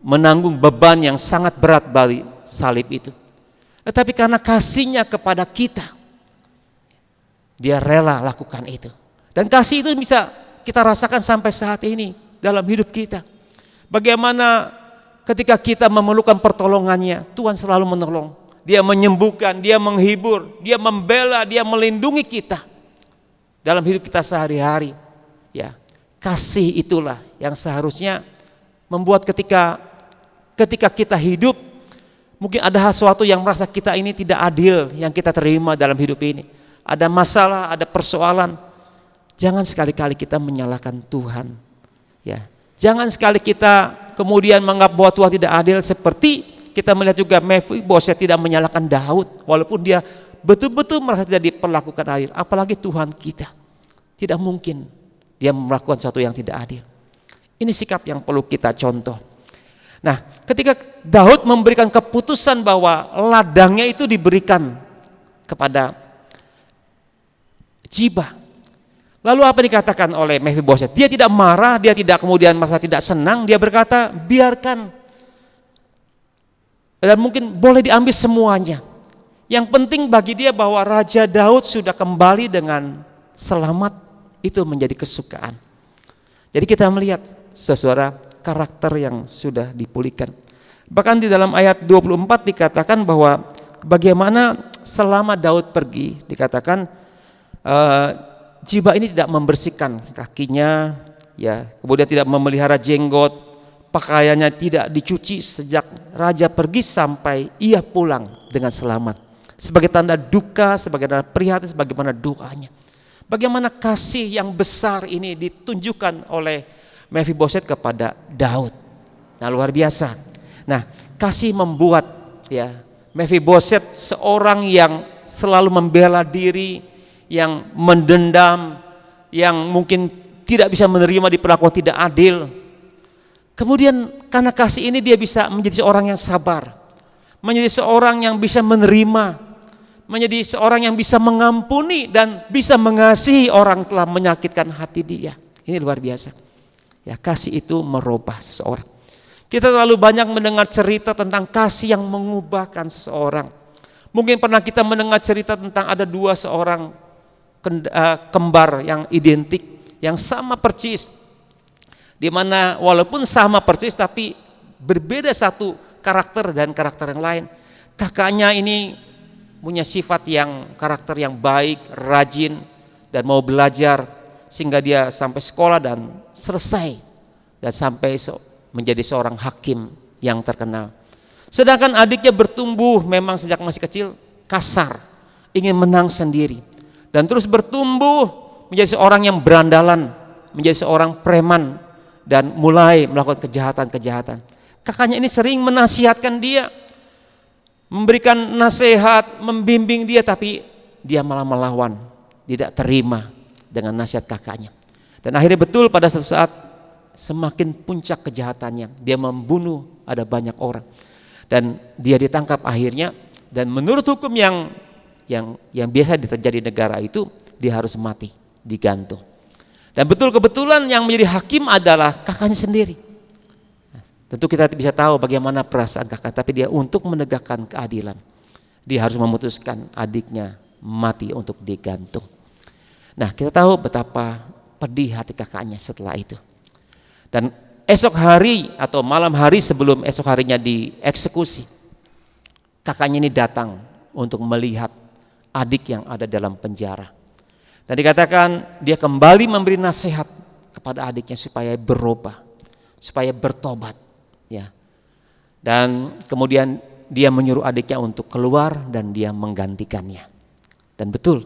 menanggung beban yang sangat berat dari salib itu. Tetapi karena kasihnya kepada kita, dia rela lakukan itu. Dan kasih itu bisa kita rasakan sampai saat ini dalam hidup kita. Bagaimana ketika kita memerlukan pertolongannya, Tuhan selalu menolong. Dia menyembuhkan, dia menghibur, dia membela, dia melindungi kita dalam hidup kita sehari-hari. Ya, kasih itulah yang seharusnya membuat ketika kita hidup, mungkin ada sesuatu yang merasa kita ini tidak adil yang kita terima dalam hidup ini. Ada masalah, ada persoalan. Jangan sekali-kali kita menyalahkan Tuhan. Ya, jangan sekali kita kemudian menganggap bahwa Tuhan tidak adil, seperti kita melihat juga Mephiboset tidak menyalahkan Daud walaupun dia betul-betul merasa tidak diperlakukan adil. Apalagi Tuhan kita. Tidak mungkin dia melakukan sesuatu yang tidak adil. Ini sikap yang perlu kita contoh. Nah, ketika Daud memberikan keputusan bahwa ladangnya itu diberikan kepada Ziba, lalu apa dikatakan oleh Mephiboset? Dia tidak marah, dia tidak kemudian merasa tidak senang, dia berkata, biarkan. Dan mungkin boleh diambil semuanya. Yang penting bagi dia bahwa Raja Daud sudah kembali dengan selamat, itu menjadi kesukaan. Jadi kita melihat saudara karakter yang sudah dipulihkan. Bahkan di dalam ayat 24 dikatakan bahwa bagaimana selama Daud pergi, dikatakan Ziba ini tidak membersihkan kakinya, ya, kemudian tidak memelihara jenggot, pakaiannya tidak dicuci sejak raja pergi sampai ia pulang dengan selamat. Sebagai tanda duka, sebagai tanda prihatin, sebagaimana doanya. Bagaimana kasih yang besar ini ditunjukkan oleh Mephiboset kepada Daud. Nah, luar biasa. Nah, kasih membuat ya Mephiboset seorang yang selalu membela diri, yang mendendam, yang mungkin tidak bisa menerima diperlakukan tidak adil. Kemudian karena kasih ini dia bisa menjadi seorang yang sabar, menjadi seorang yang bisa menerima, menjadi seorang yang bisa mengampuni dan bisa mengasihi orang telah menyakitkan hati dia. Ini luar biasa. Ya, kasih itu merubah seseorang. Kita terlalu banyak mendengar cerita tentang kasih yang mengubahkan seseorang. Mungkin pernah kita mendengar cerita tentang ada seorang kembar yang identik, yang sama persis. Di mana walaupun sama persis tapi berbeda satu karakter dan karakter yang lain. Kakaknya ini punya sifat yang karakter yang baik, rajin dan mau belajar sehingga dia sampai sekolah dan selesai dan sampai menjadi seorang hakim yang terkenal. Sedangkan adiknya bertumbuh memang sejak masih kecil kasar, ingin menang sendiri dan terus bertumbuh menjadi seorang yang berandalan, menjadi seorang preman dan mulai melakukan kejahatan-kejahatan. Kakaknya ini sering menasihatkan dia, memberikan nasihat, membimbing dia, tapi dia malah melawan, tidak terima dengan nasihat kakaknya. Dan akhirnya betul pada suatu saat semakin puncak kejahatannya, dia membunuh ada banyak orang dan dia ditangkap akhirnya. Dan menurut hukum yang biasa terjadi di negara itu, dia harus mati, digantung. Dan kebetulan yang menjadi hakim adalah kakaknya sendiri. Tentu kita bisa tahu bagaimana perasaan kakak, tapi dia untuk menegakkan keadilan, dia harus memutuskan adiknya mati untuk digantung. Nah, kita tahu betapa pedih hati kakaknya setelah itu. Dan esok hari atau malam hari sebelum esok harinya dieksekusi, kakaknya ini datang untuk melihat adik yang ada dalam penjara. Dan dikatakan dia kembali memberi nasihat kepada adiknya supaya berubah, supaya bertobat, ya. Dan kemudian dia menyuruh adiknya untuk keluar dan dia menggantikannya. Dan betul,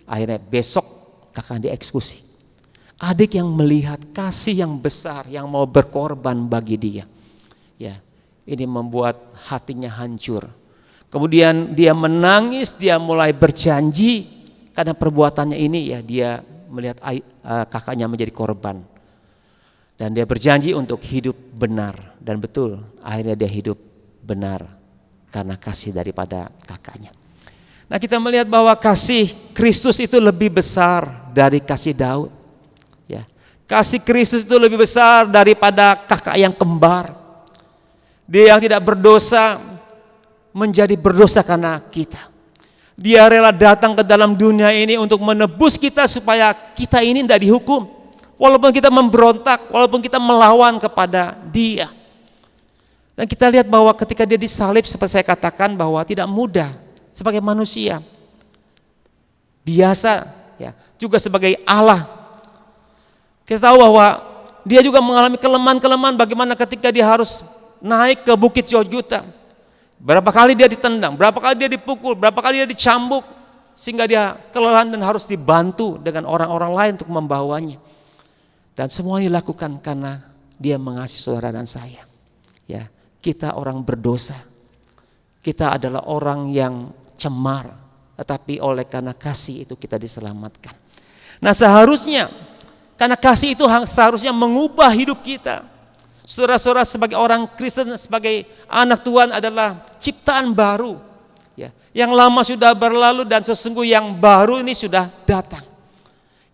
akhirnya besok kakak dieksekusi. Adik yang melihat kasih yang besar yang mau berkorban bagi dia, ya, ini membuat hatinya hancur. Kemudian dia menangis, dia mulai berjanji. Karena perbuatannya ini ya dia melihat kakaknya menjadi korban. Dan dia berjanji untuk hidup benar. Dan betul akhirnya dia hidup benar karena kasih daripada kakaknya. Nah, kita melihat bahwa kasih Kristus itu lebih besar dari kasih Daud. Ya, kasih Kristus itu lebih besar daripada kakak yang kembar. Dia yang tidak berdosa, menjadi berdosa karena kita. Dia rela datang ke dalam dunia ini untuk menebus kita supaya kita ini tidak dihukum. Walaupun kita memberontak, walaupun kita melawan kepada Dia. Dan kita lihat bahwa ketika Dia disalib, seperti saya katakan bahwa tidak mudah sebagai manusia. Biasa ya, juga sebagai Allah. Kita tahu bahwa Dia juga mengalami kelemahan-kelemahan bagaimana ketika Dia harus naik ke Bukit Golgota. Berapa kali Dia ditendang, berapa kali Dia dipukul, berapa kali Dia dicambuk, sehingga Dia kelelahan dan harus dibantu dengan orang-orang lain untuk membawanya. Dan semua dilakukan karena Dia mengasihi saudara dan saya. Ya, kita orang berdosa. Kita adalah orang yang cemar, tetapi oleh karena kasih itu kita diselamatkan. Nah, seharusnya karena kasih itu seharusnya mengubah hidup kita. Saudara-saudara, sebagai orang Kristen, sebagai anak Tuhan adalah ciptaan baru. Ya, yang lama sudah berlalu dan sesungguhnya yang baru ini sudah datang.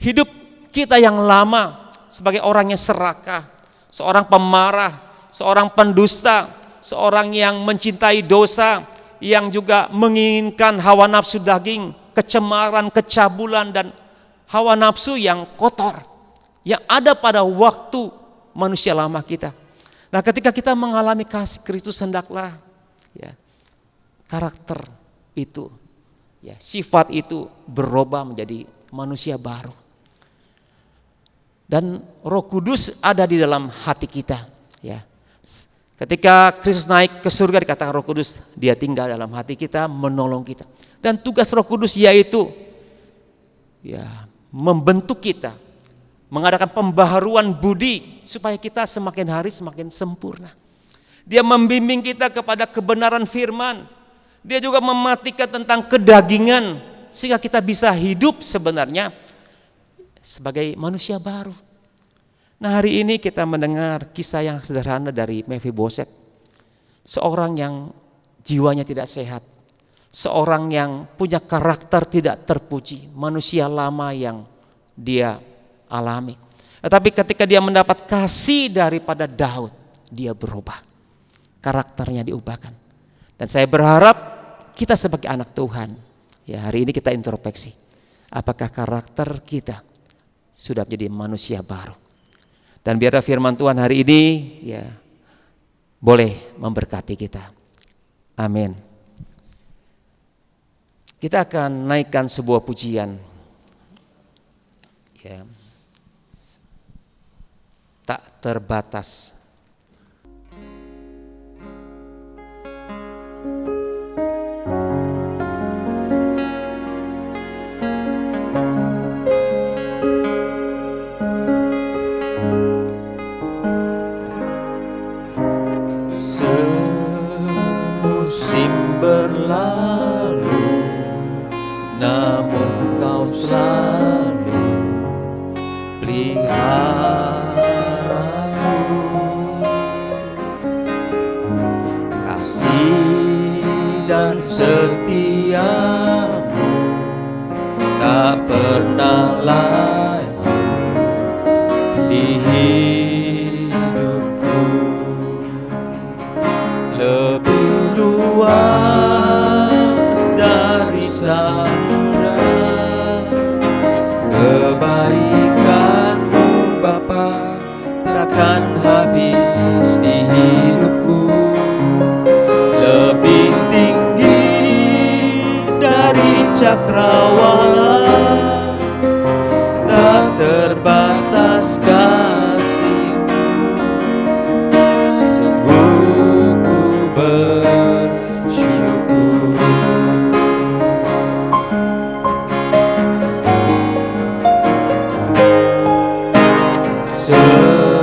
Hidup kita yang lama sebagai orang yang serakah, seorang pemarah, seorang pendusta, seorang yang mencintai dosa, yang juga menginginkan hawa nafsu daging, kecemaran, kecabulan, dan hawa nafsu yang kotor yang ada pada waktu manusia lama kita. Nah, ketika kita mengalami kasih Kristus, hendaklah ya, karakter itu, ya, sifat itu berubah menjadi manusia baru. Dan Roh Kudus ada di dalam hati kita. Ya. Ketika Kristus naik ke surga, dikatakan Roh Kudus, Dia tinggal dalam hati kita, menolong kita. Dan tugas Roh Kudus yaitu ya, membentuk kita, mengadakan pembaharuan budi supaya kita semakin hari semakin sempurna. Dia membimbing kita kepada kebenaran firman. Dia juga mematikan tentang kedagingan sehingga kita bisa hidup sebenarnya sebagai manusia baru. Nah, hari ini kita mendengar kisah yang sederhana dari Mephiboset. Seorang yang jiwanya tidak sehat. Seorang yang punya karakter tidak terpuji. Manusia lama yang dia alami. Tetapi ketika dia mendapat kasih daripada Daud, dia berubah. Karakternya diubahkan. Dan saya berharap kita sebagai anak Tuhan, ya, hari ini kita introspeksi. Apakah karakter kita sudah menjadi manusia baru? Dan biarlah firman Tuhan hari ini ya boleh memberkati kita. Amin. Kita akan naikkan sebuah pujian. Ya. Tak terbatas. Semusim berlalu, namun Kau selalu peliharaku. Kasih dan setiamu tak pernah layu di hidupku. Lebih luas dari samudra kebaikan-Mu Bapa takkan habis di hidupku. Lebih tinggi dari cakrawala, tak terbatas kasih-Mu. Sungguh ku bersyukur.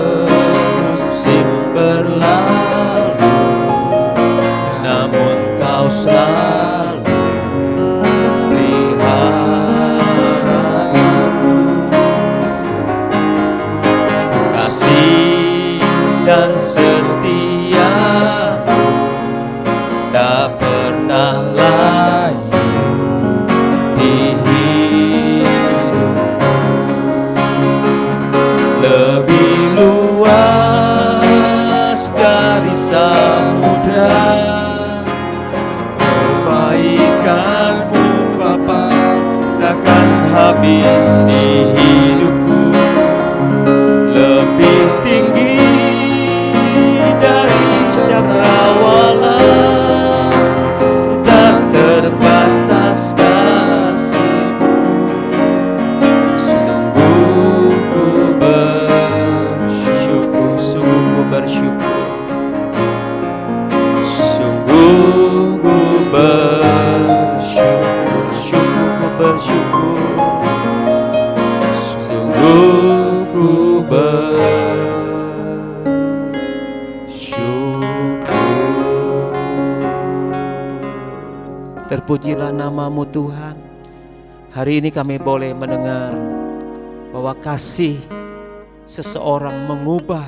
Semusim berlalu, namun Kau selalu pelihara aku. ku bersyukur. Terpujilah namamu Tuhan. Hari ini kami boleh mendengar bahwa kasih seseorang mengubah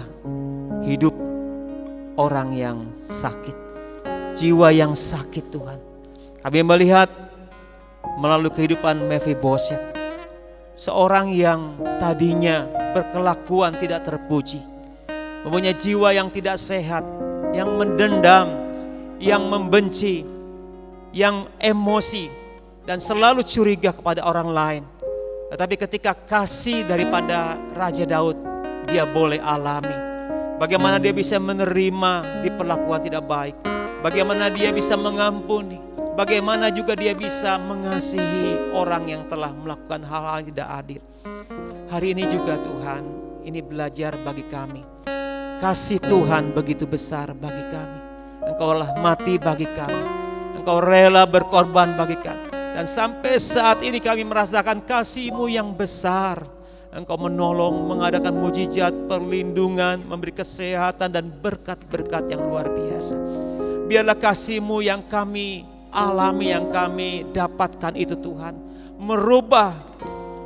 hidup orang yang sakit, jiwa yang sakit Tuhan. Kami melihat melalui kehidupan Mephiboset, seorang yang tadinya berkelakuan tidak terpuji, mempunyai jiwa yang tidak sehat, yang mendendam, yang membenci, yang emosi, dan selalu curiga kepada orang lain. Tetapi ketika kasih daripada Raja Daud, dia boleh alami bagaimana dia bisa menerima di perlakuan tidak baik, bagaimana dia bisa mengampuni, bagaimana juga dia bisa mengasihi orang yang telah melakukan hal-hal yang tidak adil. Hari ini juga Tuhan, ini belajar bagi kami. Kasih Tuhan begitu besar bagi kami. Engkau telah mati bagi kami. Engkau rela berkorban bagi kami. Dan sampai saat ini kami merasakan kasih-Mu yang besar. Engkau menolong, mengadakan mujizat, perlindungan, memberi kesehatan dan berkat-berkat yang luar biasa. Biarlah kasih-Mu yang kami alami, yang kami dapatkan itu Tuhan, merubah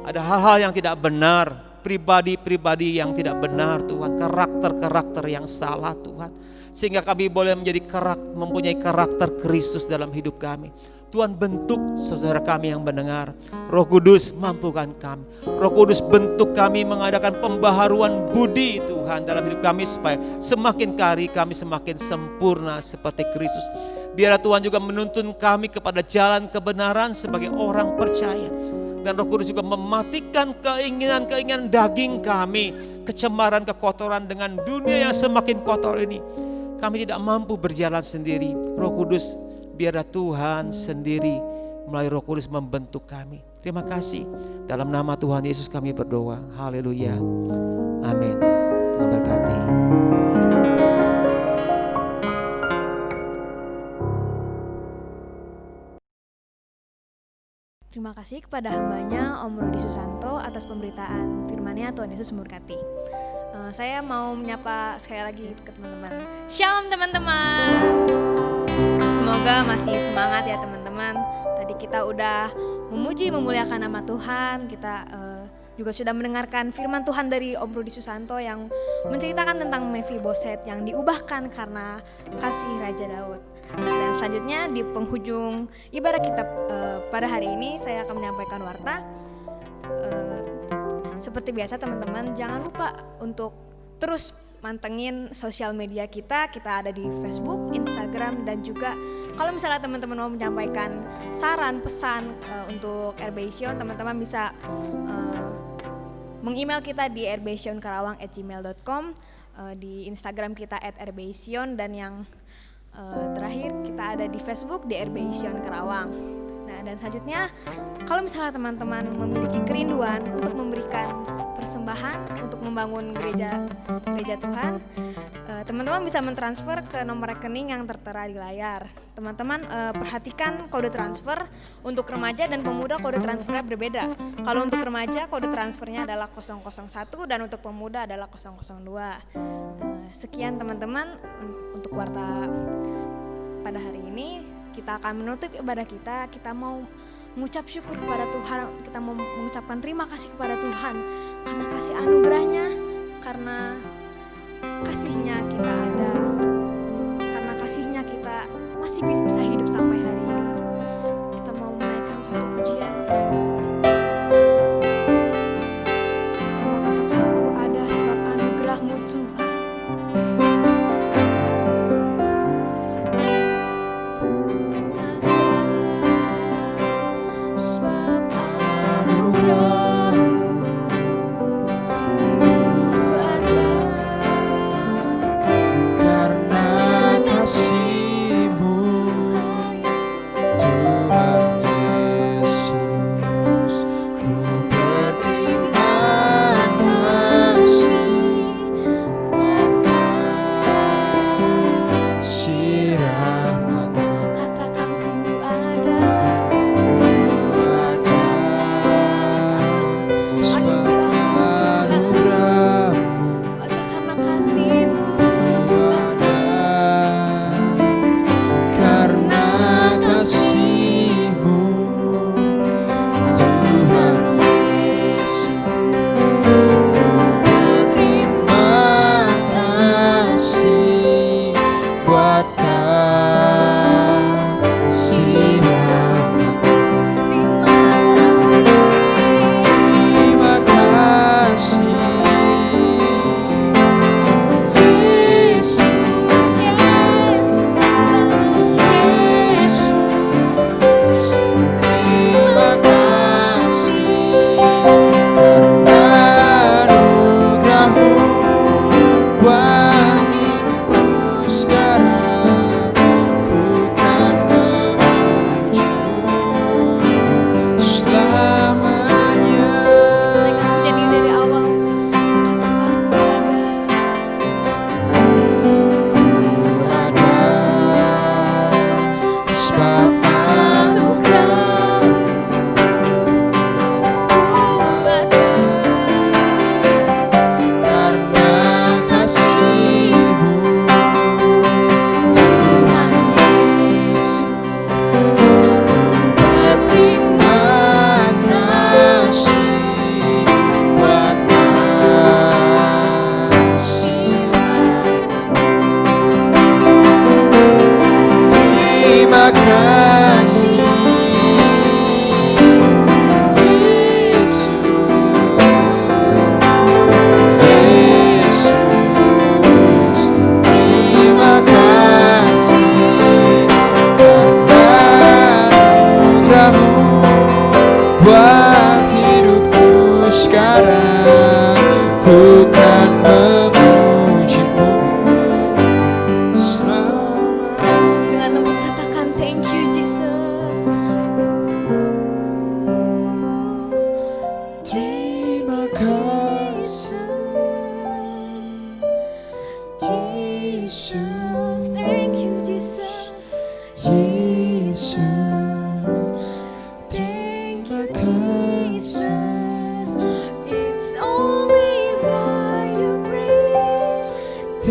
ada hal-hal yang tidak benar, pribadi-pribadi yang tidak benar Tuhan, karakter-karakter yang salah Tuhan, sehingga kami boleh menjadi mempunyai karakter Kristus dalam hidup kami. Tuhan, bentuk saudara kami yang mendengar. Roh Kudus mampukan kami. Roh Kudus bentuk kami, mengadakan pembaharuan budi Tuhan dalam hidup kami, supaya semakin hari kami semakin sempurna seperti Kristus. Biarlah Tuhan juga menuntun kami kepada jalan kebenaran sebagai orang percaya. Dan Roh Kudus juga mematikan keinginan-keinginan daging kami, kecemaran, kekotoran dengan dunia yang semakin kotor ini. Kami tidak mampu berjalan sendiri. Roh Kudus, biarlah Tuhan sendiri melalui Roh Kudus membentuk kami. Terima kasih. Dalam nama Tuhan Yesus kami berdoa. Haleluya. Amin. Tuhan berkati. Terima kasih kepada hambanya Om Rudi Susanto atas pemberitaan firman-Nya. Tuhan Yesus memberkati. Saya mau menyapa sekali lagi ke teman-teman. Shalom teman-teman. Semoga masih semangat ya teman-teman. Tadi kita udah memuji memuliakan nama Tuhan. Kita juga sudah mendengarkan firman Tuhan dari Om Rudi Susanto yang menceritakan tentang Mephiboset yang diubahkan karena kasih Raja Daud. Dan selanjutnya di penghujung ibadah kita pada hari ini saya akan menyampaikan warta. Seperti biasa teman-teman, jangan lupa untuk terus mantengin sosial media kita. Kita ada di Facebook, Instagram, dan juga kalau misalnya teman-teman mau menyampaikan saran, pesan untuk RBISION, teman-teman bisa meng-email kita di rbissionkarawang@gmail.com, di Instagram kita @rbission, dan yang terakhir kita ada di Facebook di RBISION Karawang. Nah, dan selanjutnya kalau misalnya teman-teman memiliki kerinduan untuk memberikan persembahan untuk membangun gereja Tuhan, teman-teman bisa mentransfer ke nomor rekening yang tertera di layar. Teman-teman perhatikan kode transfer. Untuk remaja dan pemuda kode transfernya berbeda. Kalau untuk remaja kode transfernya adalah 001 dan untuk pemuda adalah 002. Sekian teman-teman untuk warta pada hari ini. Kita akan menutup ibadah kita. Kita mau mengucap syukur kepada Tuhan. Kita mau mengucapkan terima kasih kepada Tuhan karena kasih anugerahnya, karena kasihnya kita ada, karena kasihnya kita masih bisa hidup sampai hari ini. Kita mau menaikkan suatu pujian. Katakan ku ada sebab anugerah-Mu Tuhan. Karena kasih-Mu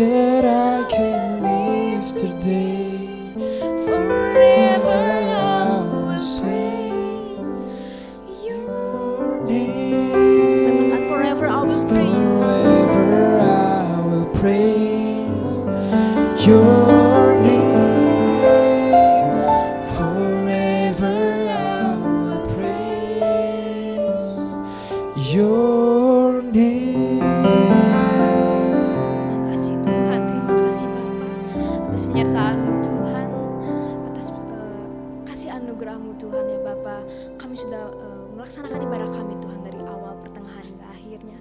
that I can live today. Forever I will praise your name. Katakan forever I will praise. Forever I will praise your name. Forever I will praise your name. Kasih Tuhan, terima kasih Bapa atas penyertaan-Mu Tuhan, atas kasih anugerah-Mu Tuhan ya Bapa. Kami sudah melaksanakan ibadah kami Tuhan dari awal, pertengahan hingga akhirnya.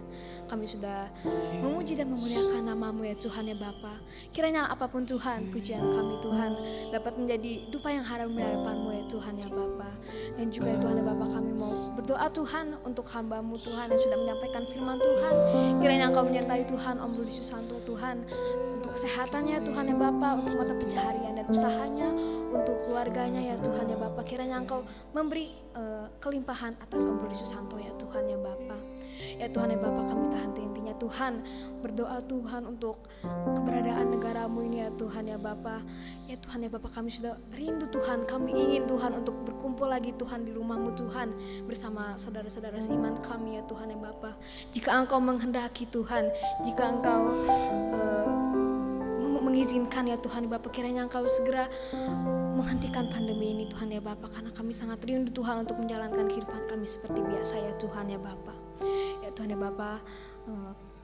Kami sudah memuji dan memuliakan nama-Mu ya Tuhan ya Bapa. Kiranya apapun Tuhan, pujian kami Tuhan dapat menjadi dupa yang harum di hadapan-Mu ya Tuhan ya Bapa. Dan juga ya Tuhan ya Bapa, kami mau berdoa Tuhan untuk hamba-Mu Tuhan yang sudah menyampaikan firman Tuhan. Kiranya Engkau menyertai Tuhan Om Rudi Susanto Tuhan, untuk kesehatannya Tuhan ya Bapa, untuk mata pencaharian dan usahanya, untuk keluarganya ya Tuhan ya Bapa. Kiranya Engkau memberi kelimpahan atas Om Rudi Susanto ya Tuhan ya Bapa. Ya Tuhan ya Bapa, kami tahan intinya Tuhan, berdoa Tuhan untuk keberadaan negara-Mu ini ya Tuhan ya Bapa. Ya Tuhan ya Bapa, kami sudah rindu Tuhan, kami ingin Tuhan untuk berkumpul lagi Tuhan di rumah-Mu Tuhan bersama saudara-saudara seiman kami ya Tuhan ya Bapa. Jika Engkau menghendaki Tuhan, jika Engkau mengizinkan ya Tuhan ya Bapa, kiranya Engkau segera menghentikan pandemi ini Tuhan ya Bapa, karena kami sangat rindu Tuhan untuk menjalankan kehidupan kami seperti biasa ya Tuhan ya Bapa. Ya Tuhan ya Bapa,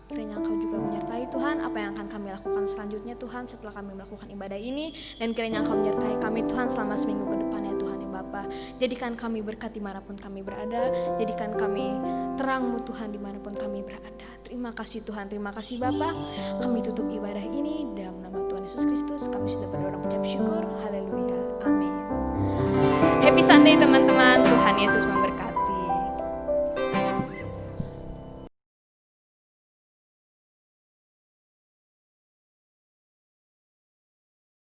kiranya Engkau juga menyertai Tuhan apa yang akan kami lakukan selanjutnya Tuhan setelah kami melakukan ibadah ini, dan kiranya Engkau menyertai kami Tuhan selama seminggu ke depan ya Tuhan ya Bapa. Jadikan kami berkat dimanapun kami berada, jadikan kami terang-Mu Tuhan dimanapun kami berada. Terima kasih Tuhan, terima kasih Bapa. Kami tutup ibadah ini dalam nama Tuhan Yesus Kristus. Kami sudah berdoa dan mengucap syukur. Haleluya, amin. Happy Sunday teman-teman, Tuhan Yesus memberkati.